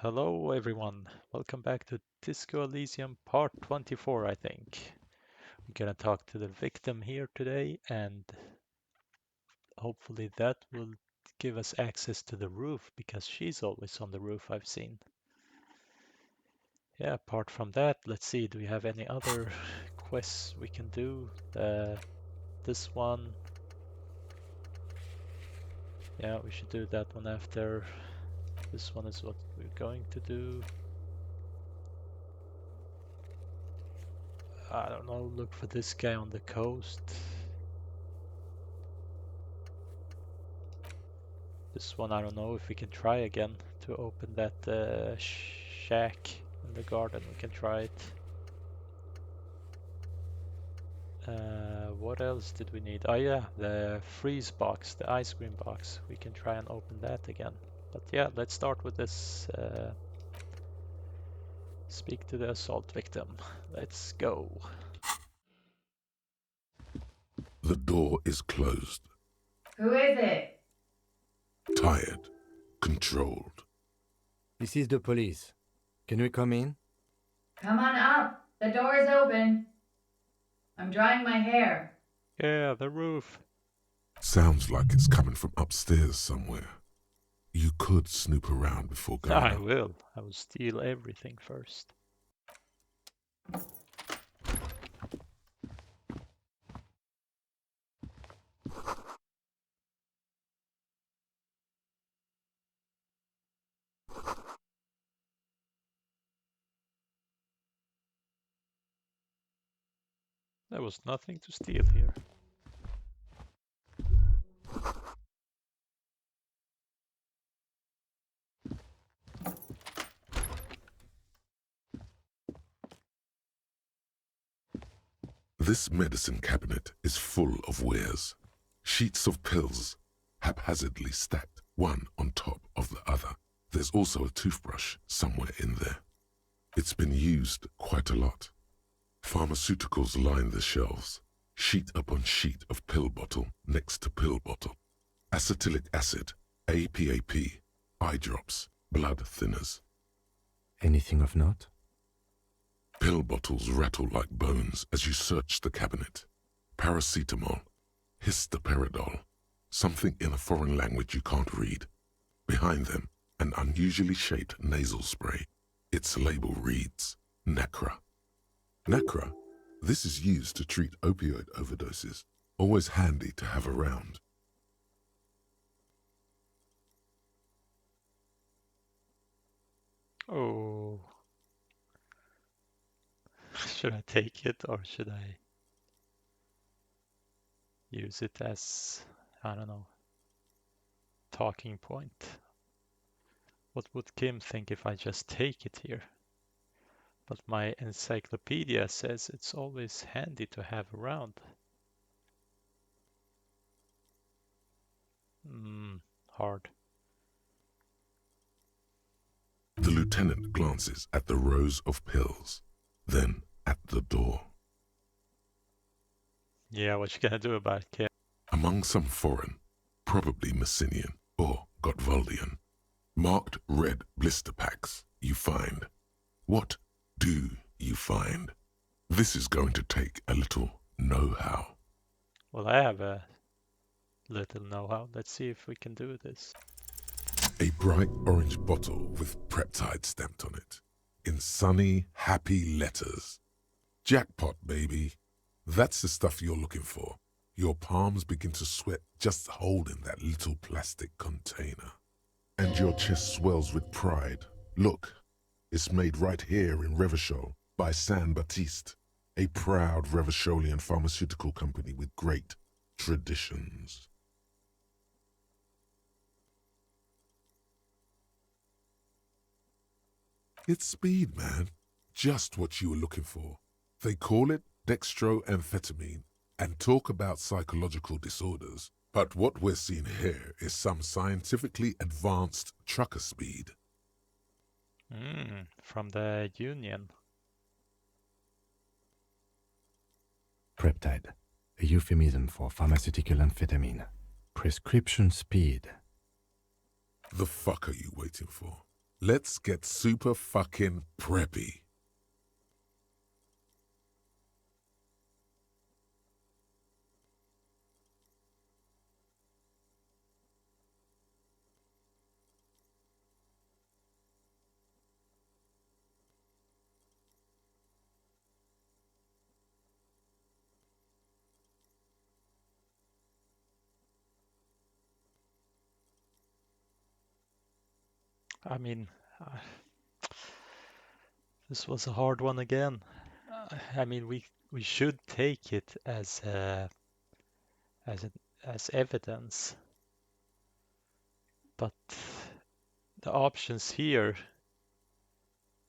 Hello everyone, welcome back to Disco Elysium part 24, I think. We're gonna talk to the victim here today, and hopefully that will give us access to the roof, because she's always on the roof, I've seen. Yeah, apart from that, let's see, do we have any other quests we can do? This one. Yeah, we should do that one after. This one is what we're going to do. I don't know, look for this guy on the coast. This one, I don't know if we can try again to open that shack in the garden. We can try it. What else did we need? Oh yeah, the freeze box, the ice cream box. We can try and open that again. But yeah, let's start with this. Speak to the assault victim. Let's go. The door is closed. Who is it? Tired. Controlled. This is the police. Can we come in? Come on up. The door is open. I'm drying my hair. Yeah, the roof. Sounds like it's coming from upstairs somewhere. You could snoop around before going I up. will. I will steal everything first. There was nothing to steal here. This medicine cabinet is full of wares. Sheets of pills, haphazardly stacked one on top of the other. There's also a toothbrush somewhere in there. It's been used quite a lot. Pharmaceuticals line the shelves, sheet upon sheet of pill bottle next to pill bottle. Acetylic acid, APAP, eye drops, blood thinners. Anything of note? Pill bottles rattle like bones as you search the cabinet. Paracetamol, histoperidol, something in a foreign language you can't read. Behind them, an unusually shaped nasal spray. Its label reads, Nacra. Nacra, this is used to treat opioid overdoses. Always handy to have around. Oh. Should I take it or should I use it as, I don't know, talking point? What would Kim think if I just take it here? But my encyclopedia says it's always handy to have around. Hard. The lieutenant glances at the rows of pills, then at the door. Yeah, what you gonna do about it, Kim? Among some foreign, probably Messinian or Gotwaldian, marked red blister packs you find. What do you find? This is going to take a little know-how. Well, I have a little know-how. Let's see if we can do this. A bright orange bottle with peptide stamped on it, in sunny, happy letters. Jackpot, baby. That's the stuff you're looking for. Your palms begin to sweat just holding that little plastic container. And your chest swells with pride. Look, it's made right here in Revachol by San Baptiste, a proud Revacholian pharmaceutical company with great traditions. It's speed, man. Just what you were looking for. They call it dextroamphetamine and talk about psychological disorders. But what we're seeing here is some scientifically advanced trucker speed. From the Union. Peptide, a euphemism for pharmaceutical amphetamine. Prescription speed. The fuck are you waiting for? Let's get super fucking preppy. I mean, uh, this was a hard one again. I mean, we should take it as an, as evidence, but the options here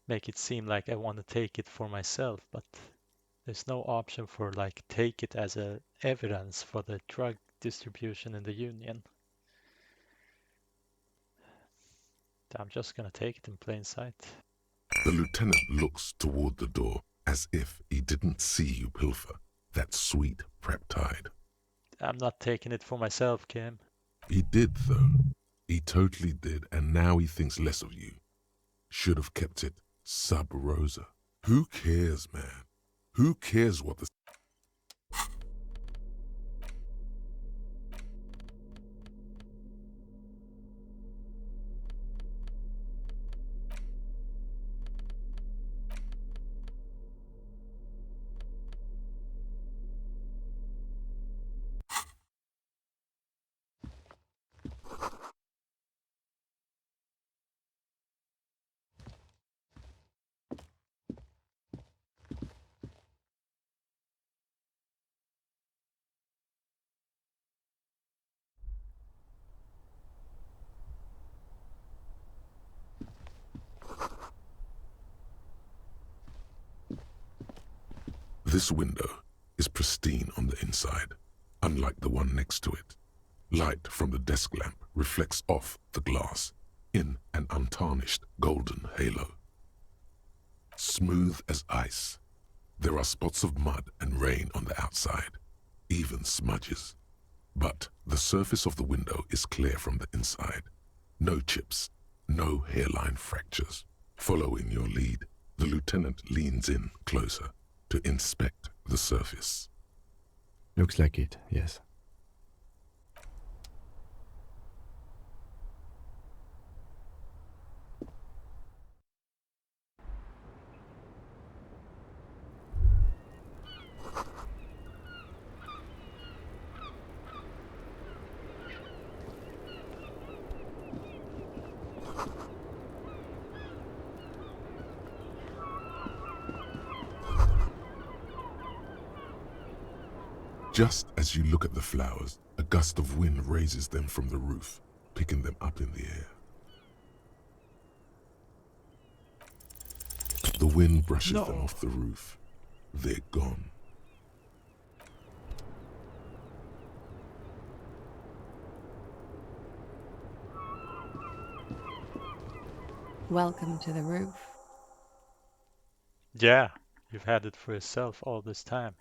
make it seem like I want to take it for myself, but there's no option for like take it as a evidence for the drug distribution in the union. I'm just gonna take it in plain sight. The lieutenant looks toward the door as if he didn't see you pilfer that sweet peptide. I'm not taking it for myself, Kim. He did, though. He totally did, and now he thinks less of you. Should have kept it sub rosa. Who cares, man? Who cares what the... This window is pristine on the inside, unlike the one next to it. Light from the desk lamp reflects off the glass in an untarnished golden halo. Smooth as ice. There are spots of mud and rain on the outside, even smudges. But the surface of the window is clear from the inside. No chips, no hairline fractures. Following your lead, the lieutenant leans in closer to inspect the surface. Looks like it, yes. Just as you look at the flowers, a gust of wind raises them from the roof, picking them up in the air. The wind brushes them off the roof. They're gone. Welcome to the roof. Yeah, you've had it for yourself all this time.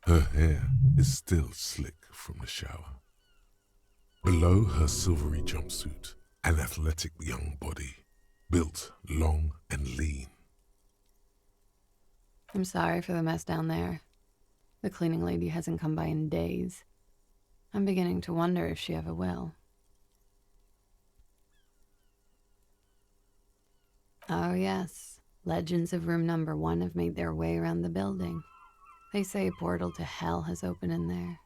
Her hair is still slick from the shower. Below her silvery jumpsuit, an athletic young body, built long and lean. I'm sorry for the mess down there. The cleaning lady hasn't come by in days. I'm beginning to wonder if she ever will. Oh yes, legends of room number 1 have made their way around the building. They say a portal to hell has opened in there.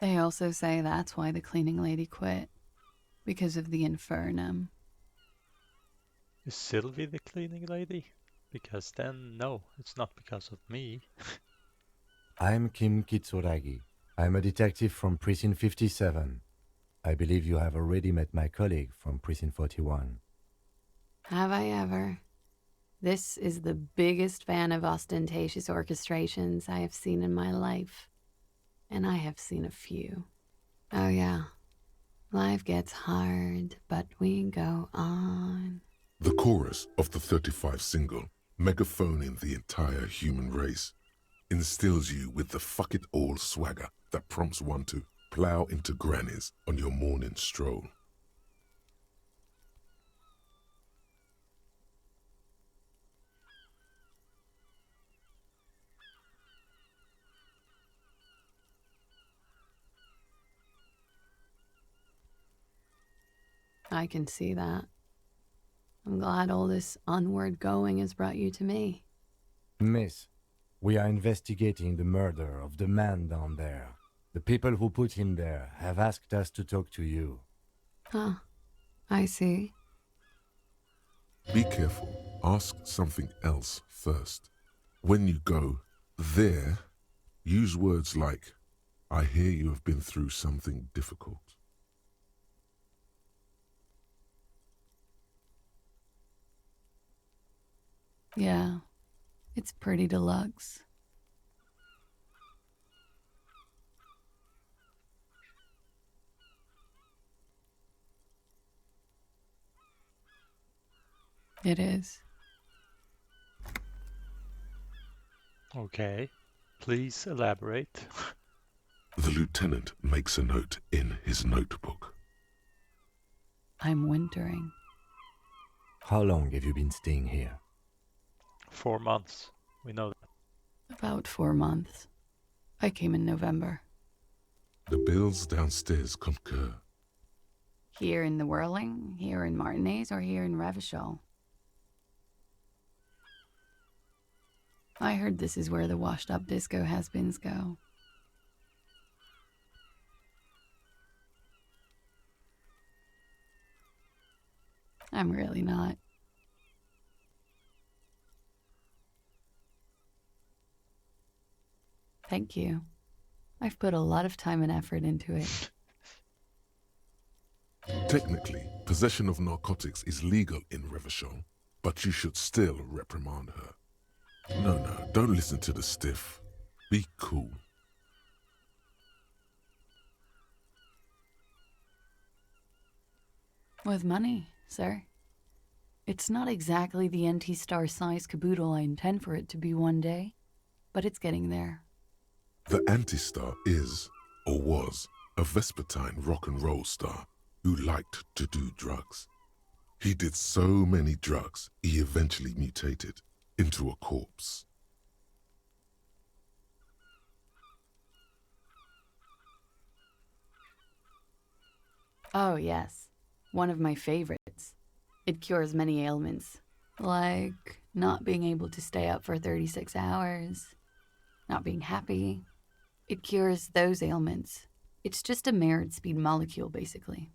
They also say that's why the cleaning lady quit. Because of the infernum. Is Sylvie the cleaning lady? Because then, no, it's not because of me. I'm Kim Kitsuragi. I'm a detective from Precinct 57. I believe you have already met my colleague from Precinct 41. Have I ever? This is the biggest fan of ostentatious orchestrations I have seen in my life. And I have seen a few. Oh yeah. Life gets hard, but we go on. The chorus of the 35 single, megaphoning the entire human race, instills you with the fuck it all swagger that prompts one to plow into Granny's on your morning stroll. I can see that. I'm glad all this onward going has brought you to me. Miss, we are investigating the murder of the man down there. The people who put him there have asked us to talk to you. Huh. I see. Be careful. Ask something else first. When you go there, use words like, I hear you have been through something difficult. Yeah. It's pretty deluxe. It is. Okay. Please elaborate. The lieutenant makes a note in his notebook. I'm wintering. How long have you been staying here? 4 months. We know that. About 4 months. I came in November. The bills downstairs concur. Here in the Whirling, here in Martinez, or here in Revachol? I heard this is where the washed-up disco has-beens go. I'm really not. Thank you. I've put a lot of time and effort into it. Technically, possession of narcotics is legal in Revachol, but you should still reprimand her. No, don't listen to the stiff. Be cool. With money, sir. It's not exactly the anti-star size caboodle I intend for it to be one day, but it's getting there. The anti-star is, or was, a vespertine rock and roll star who liked to do drugs. He did so many drugs, he eventually mutated into a corpse. Oh, yes. One of my favorites. It cures many ailments, like not being able to stay up for 36 hours, not being happy. It cures those ailments. It's just a merit speed molecule, basically.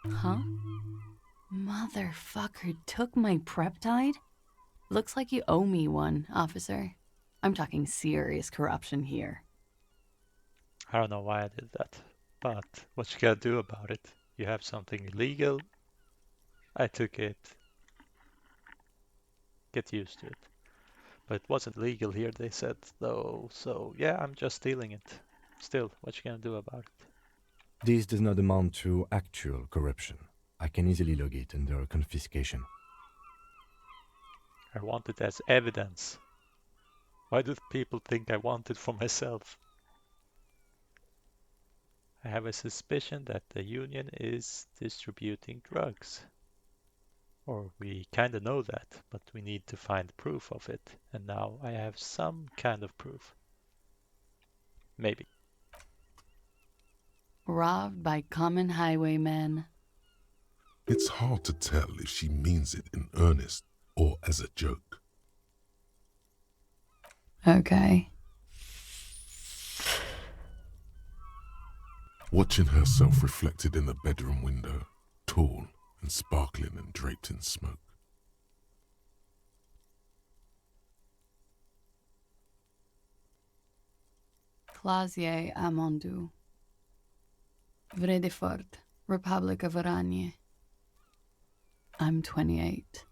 Huh? Motherfucker took my Preptide? Looks like you owe me one, officer. I'm talking serious corruption here. I don't know why I did that. But what you gotta do about it? You have something illegal. I took it. Get used to it. But it wasn't legal here, they said, though. So yeah, I'm just stealing it. Still, what you gonna do about it? This does not amount to actual corruption. I can easily log it under confiscation. I want it as evidence. Why do people think I want it for myself? I have a suspicion that the union is distributing drugs. Or we kinda know that, but we need to find proof of it. And now I have some kind of proof. Maybe. Robbed by common highwaymen. It's hard to tell if she means it in earnest or as a joke. Okay. Watching herself reflected in the bedroom window, tall and sparkling and draped in smoke. Clasier Amondou. Vredefort, Republic of Oranje. I'm 28.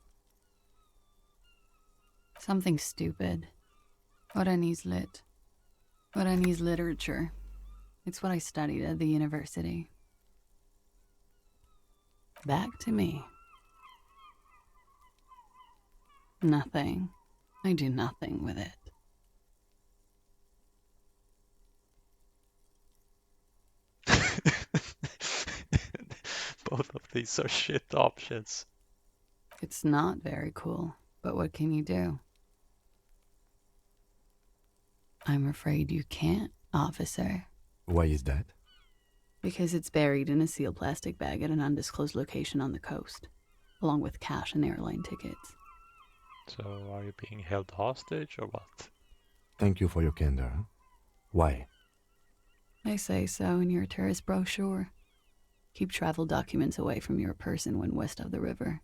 Something stupid. Oranese lit. Oranese literature. It's what I studied at the university. Back to me. Nothing. I do nothing with it. Both of these are shit options. It's not very cool, but what can you do? I'm afraid you can't, officer. Why is that? Because it's buried in a sealed plastic bag at an undisclosed location on the coast, along with cash and airline tickets. So are you being held hostage or what? Thank you for your candor. Why? They say so in your tourist brochure. Keep travel documents away from your person when west of the river.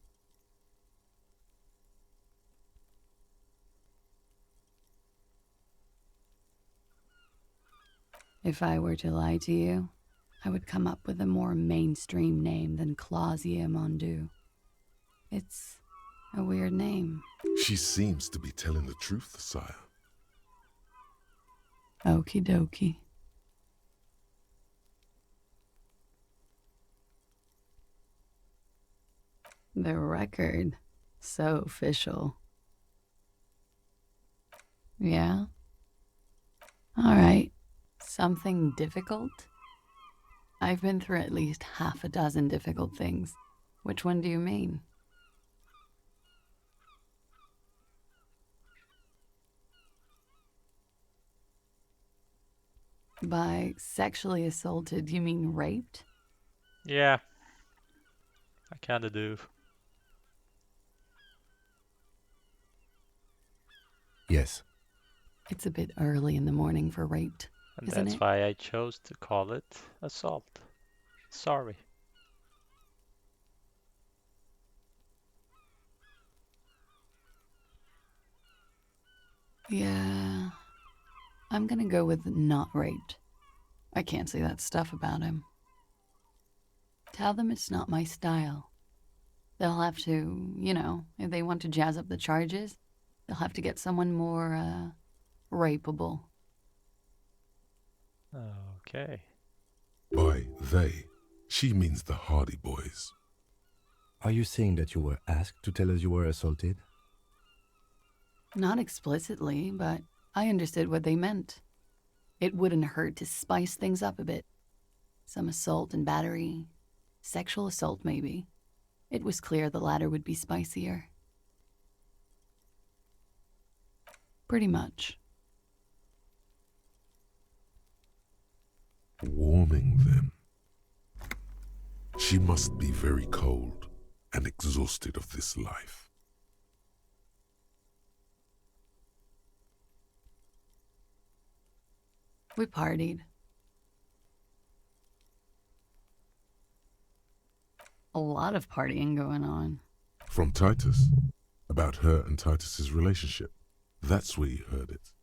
If I were to lie to you, I would come up with a more mainstream name than Clausia Mondu. It's a weird name. She seems to be telling the truth, sire. Okie dokie. The record. So official. Yeah? Alright. Something difficult? I've been through at least half a dozen difficult things. Which one do you mean? By sexually assaulted, you mean raped? Yeah, I kinda do. Yes. It's a bit early in the morning for raped, And isn't that's it? why I chose to call it assault. Sorry. Yeah. I'm gonna go with not raped. I can't say that stuff about him. Tell them it's not my style. They'll have to, if they want to jazz up the charges, they'll have to get someone more, rapeable. Okay. By they, she means the Hardy Boys. Are you saying that you were asked to tell us you were assaulted? Not explicitly, but I understood what they meant. It wouldn't hurt to spice things up a bit. Some assault and battery. Sexual assault, maybe. It was clear the latter would be spicier. Pretty much. Warming them. She must be very cold and exhausted of this life. We partied. A lot of partying going on. From Titus, about her and Titus's relationship. That's where you heard it.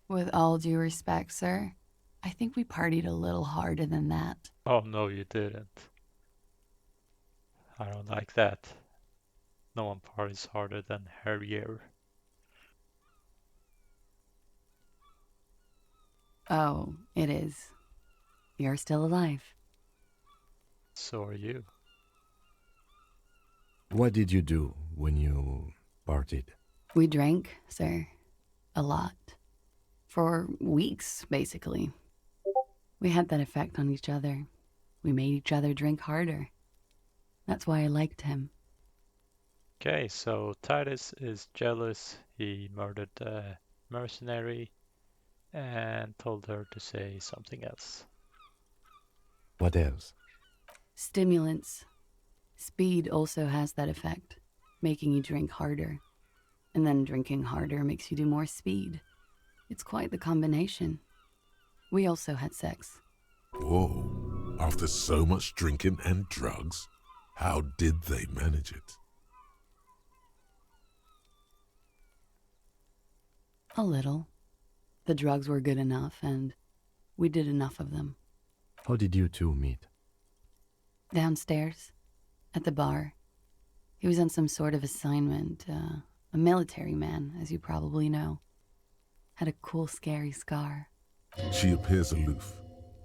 With all due respect, sir, I think we partied a little harder than that. Oh no, you didn't. I don't like that. No one parties harder than Harrier. Oh, it is. You're still alive. So are you. What did you do when you partied? We drank, sir. A lot. For weeks, basically. We had that effect on each other. We made each other drink harder. That's why I liked him. Okay, so Titus is jealous. He murdered a mercenary and told her to say something else. What else? Stimulants. Speed also has that effect, making you drink harder. And then drinking harder makes you do more speed. It's quite the combination. We also had sex. Whoa, after so much drinking and drugs, how did they manage it? A little. The drugs were good enough, and we did enough of them. How did you two meet? Downstairs, at the bar. He was on some sort of assignment, a military man, as you probably know. Had a cool, scary scar. She appears aloof,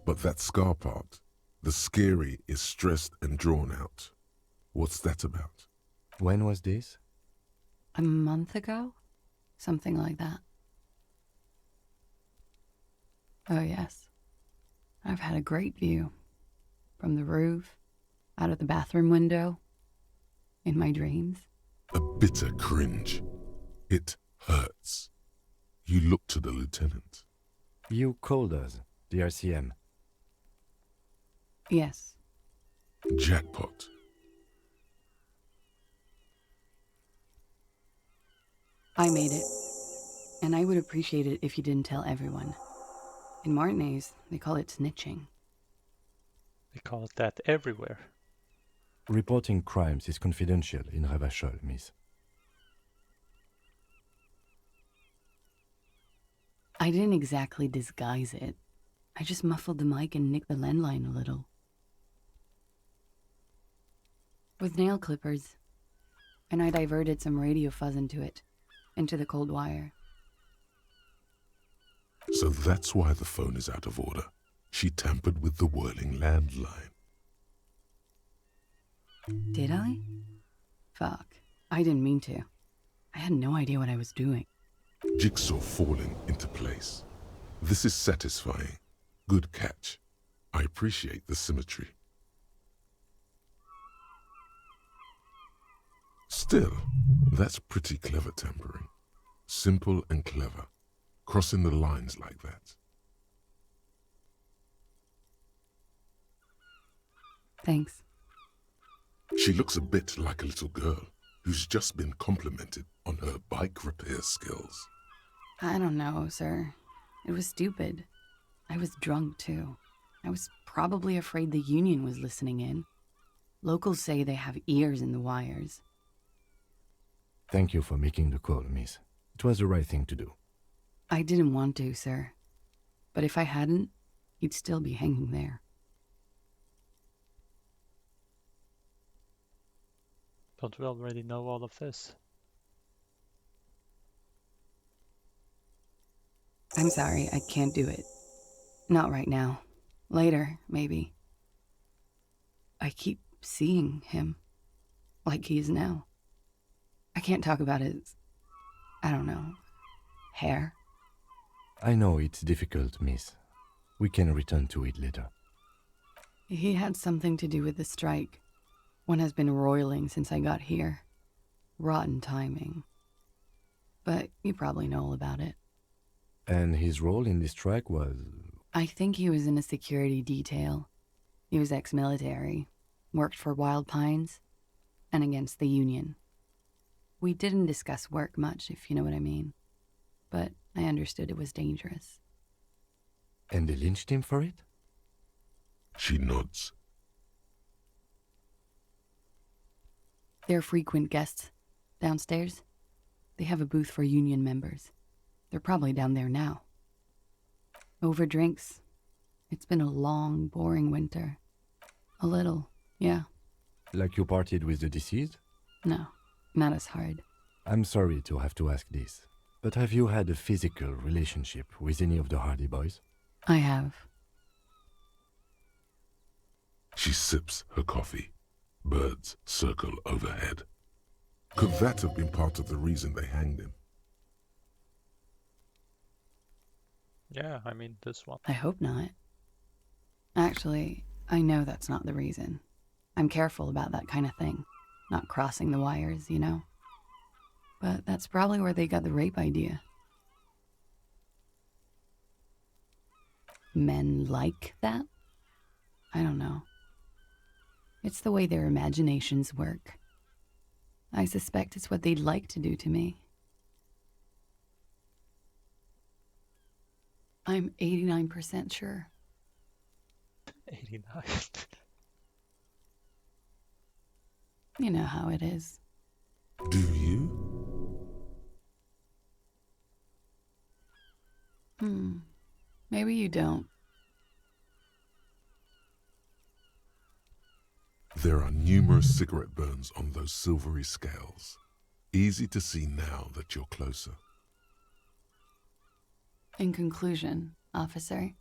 but that scar part, the scary, is stressed and drawn out. What's that about? When was this? A month ago? Something like that. Oh, yes. I've had a great view. From the roof, out of the bathroom window, in my dreams. A bitter cringe. It hurts. You look to the lieutenant. You called us, the RCM. Yes. Jackpot. I made it. And I would appreciate it if you didn't tell everyone. In Martinez, they call it snitching. They call it that everywhere. Reporting crimes is confidential in Ravachol, miss. I didn't exactly disguise it. I just muffled the mic and nicked the landline a little. With nail clippers. And I diverted some radio fuzz into it, into the cold wire. So that's why the phone is out of order. She tampered with the whirling landline. Did I? Fuck. I didn't mean to. I had no idea what I was doing. Jigsaw falling into place. This is satisfying. Good catch. I appreciate the symmetry. Still, that's pretty clever tampering. Simple and clever. Crossing the lines like that. Thanks. She looks a bit like a little girl who's just been complimented on her bike repair skills. I don't know, sir. It was stupid. I was drunk, too. I was probably afraid the union was listening in. Locals say they have ears in the wires. Thank you for making the call, miss. It was the right thing to do. I didn't want to, sir. But if I hadn't, he'd still be hanging there. Don't we already know all of this? I'm sorry, I can't do it. Not right now. Later, maybe. I keep seeing him. Like he is now. I can't talk about his... I don't know... hair. I know it's difficult, miss. We can return to it later. He had something to do with the strike. One has been roiling since I got here. Rotten timing. But you probably know all about it. And his role in this strike was... I think he was in a security detail. He was ex-military, worked for Wild Pines, and against the Union. We didn't discuss work much, if you know what I mean. But I understood it was dangerous. And they lynched him for it? She nods. They're frequent guests downstairs. They have a booth for Union members. They're probably down there now. Over drinks. It's been a long, boring winter. A little, yeah. Like you partied with the deceased? No, not as hard. I'm sorry to have to ask this, but have you had a physical relationship with any of the Hardy Boys? I have. She sips her coffee. Birds circle overhead. Could that have been part of the reason they hanged him? Yeah, I mean, this one. I hope not. Actually, I know that's not the reason. I'm careful about that kind of thing. Not crossing the wires, you know? But that's probably where they got the rape idea. Men like that? I don't know. It's the way their imaginations work. I suspect it's what they'd like to do to me. I'm 89% sure. 89. You know how it is. Do you? Maybe you don't. There are numerous cigarette burns on those silvery scales. Easy to see now that you're closer. In conclusion, officer,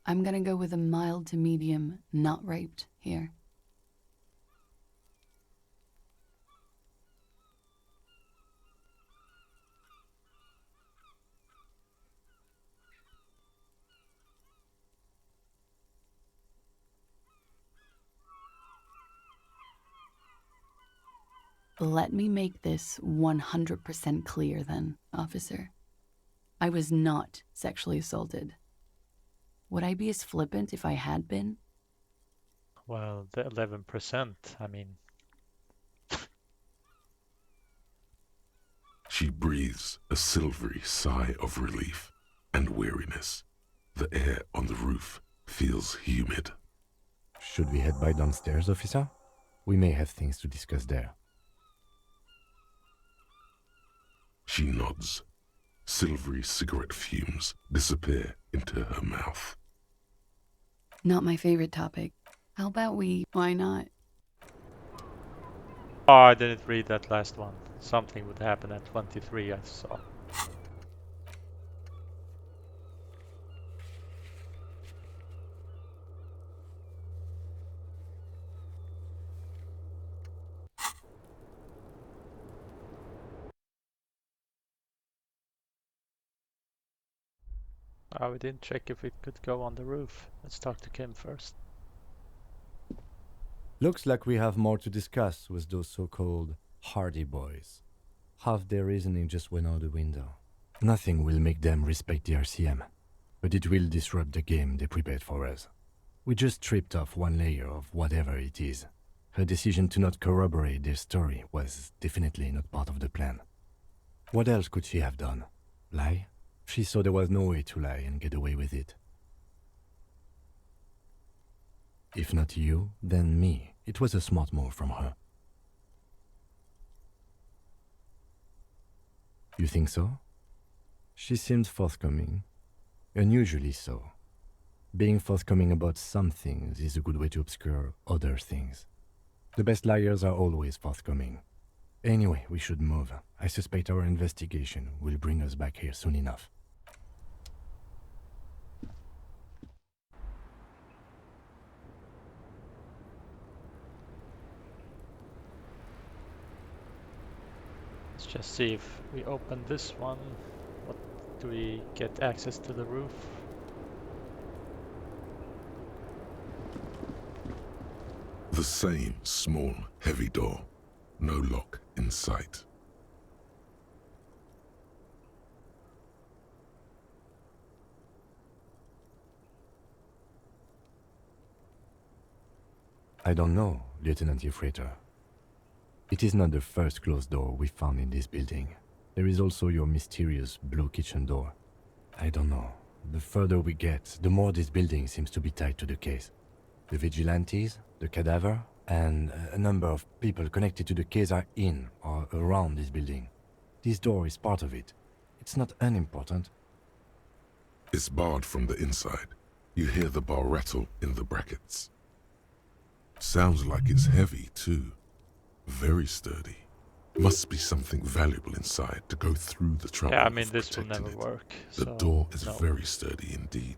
I'm gonna go with a mild to medium not raped here. Let me make this 100% clear then, officer. I was not sexually assaulted. Would I be as flippant if I had been? Well, the 11%, I mean, She breathes a silvery sigh of relief and weariness. The air on the roof feels humid. Should we head by downstairs, officer? We may have things to discuss there. She nods. Silvery cigarette fumes disappear into her mouth. Not my favorite topic. How about why not? oh, I didn't read that last one. Something would happen at 23, I saw. We didn't check if it could go on the roof. Let's talk to Kim first. Looks like we have more to discuss with those so-called Hardy Boys. Half their reasoning just went out the window. Nothing will make them respect the RCM, but it will disrupt the game they prepared for us. We just stripped off one layer of whatever it is. Her decision to not corroborate their story was definitely not part of the plan. What else could she have done? Lie? She saw there was no way to lie and get away with it. If not you, then me. It was a smart move from her. You think so? She seemed forthcoming. Unusually so. Being forthcoming about some things is a good way to obscure other things. The best liars are always forthcoming. Anyway, we should move. I suspect our investigation will bring us back here soon enough. Let's just see if we open this one. What do we get access to the roof? The same small, heavy door. No lock in sight. I don't know, Lieutenant Yefreiter. It is not the first closed door we found in this building. There is also your mysterious blue kitchen door. I don't know. The further we get, the more this building seems to be tied to the case. The vigilantes, the cadaver, and a number of people connected to the case are in or around this building. This door is part of it. It's not unimportant. It's barred from the inside. You hear the bar rattle in the brackets. Sounds like it's heavy, too. Very sturdy. Must be something valuable inside to go through the trouble Yeah, I mean, of this will protecting never it. work. The So, door is no. very sturdy indeed.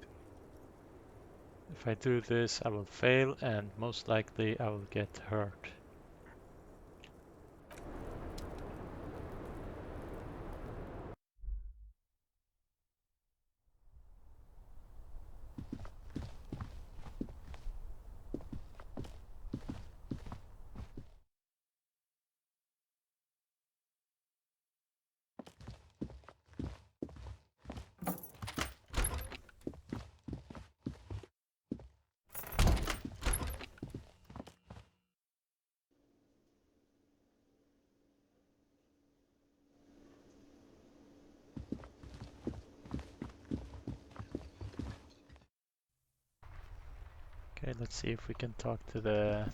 If I do this, I will fail, and most likely I will get hurt. Okay, let's see if we can talk to the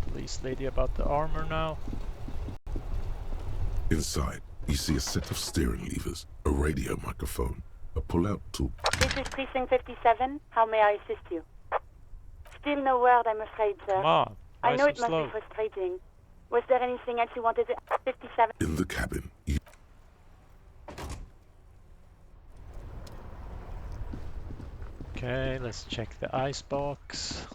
police lady about the armor now. Inside, you see a set of steering levers, a radio microphone, a pull-out tool. This is Precinct 57. How may I assist you? Still no word, I'm afraid, sir. Come on, why I know so it must slow? be frustrating. Was there anything else you wanted to... 57? In the cabin, you Okay, let's check the ice box.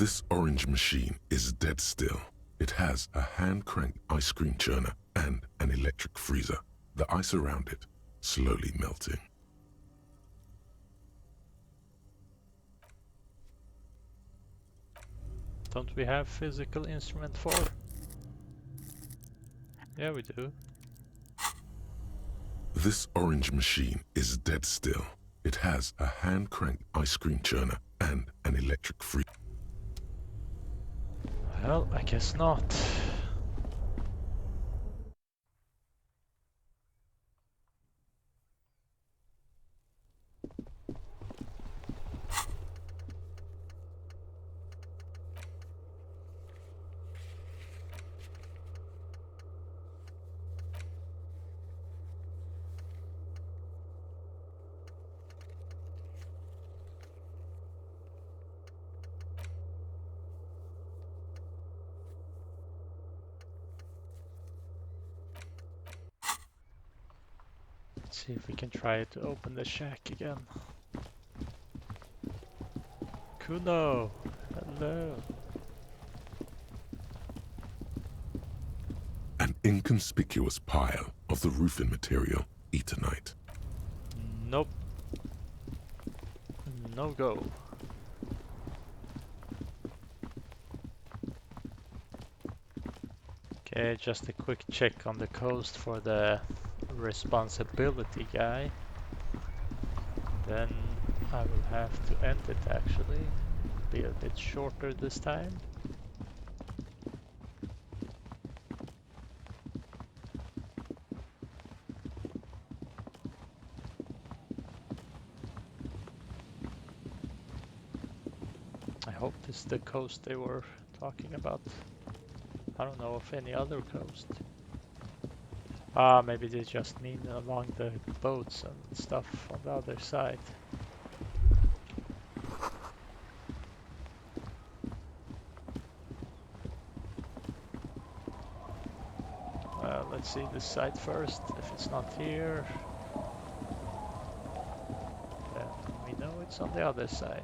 This orange machine is dead still. It has a hand-cranked ice cream churner and an electric freezer. The ice around it slowly melting. Don't we have physical instrument 4? Yeah, we do. This orange machine is dead still. It has a hand-cranked ice cream churner and an electric freezer. Well, I guess not. Let's see if we can try to open the shack again. Kuno! Hello! An inconspicuous pile of the roofing material, Eternite. Nope. No go. Okay, just a quick check on the coast for the responsibility guy. Then I will have to end it actually. Be a bit shorter this time. I hope this is the coast they were talking about. I don't know of any other coast. Ah, maybe they just mean along the boats and stuff on the other side. Let's see this side first. If it's not here, then we know it's on the other side.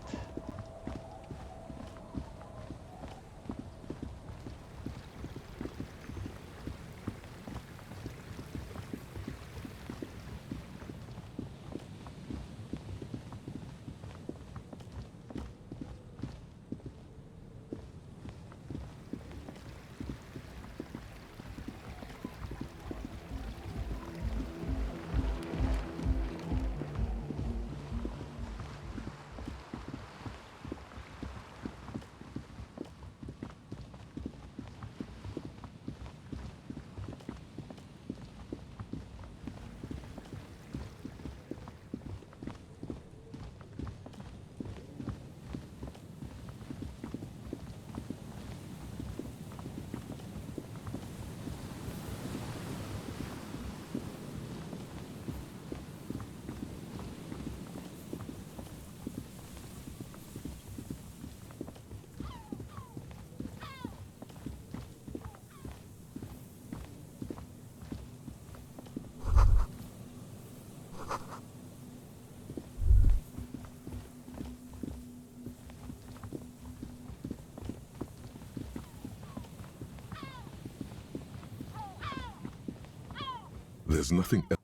There's nothing else.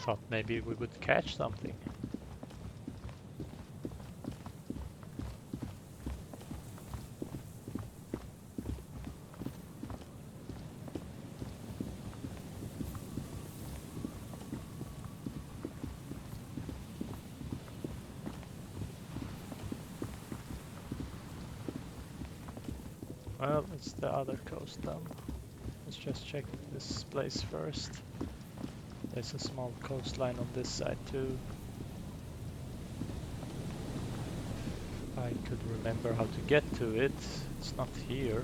Thought maybe we would catch something. Well, it's the other coast then. Let's just check this place first. There's a small coastline on this side too. I could remember how to get to it. It's not here.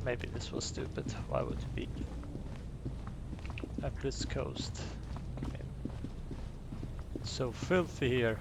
Maybe this was stupid. Why would it be at this coast? I mean, it's so filthy here.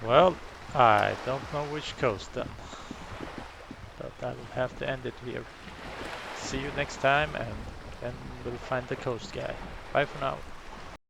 Well, I don't know which coast then, but I will have to end it here. See you next time, and then we'll find the coast guy. Bye for now.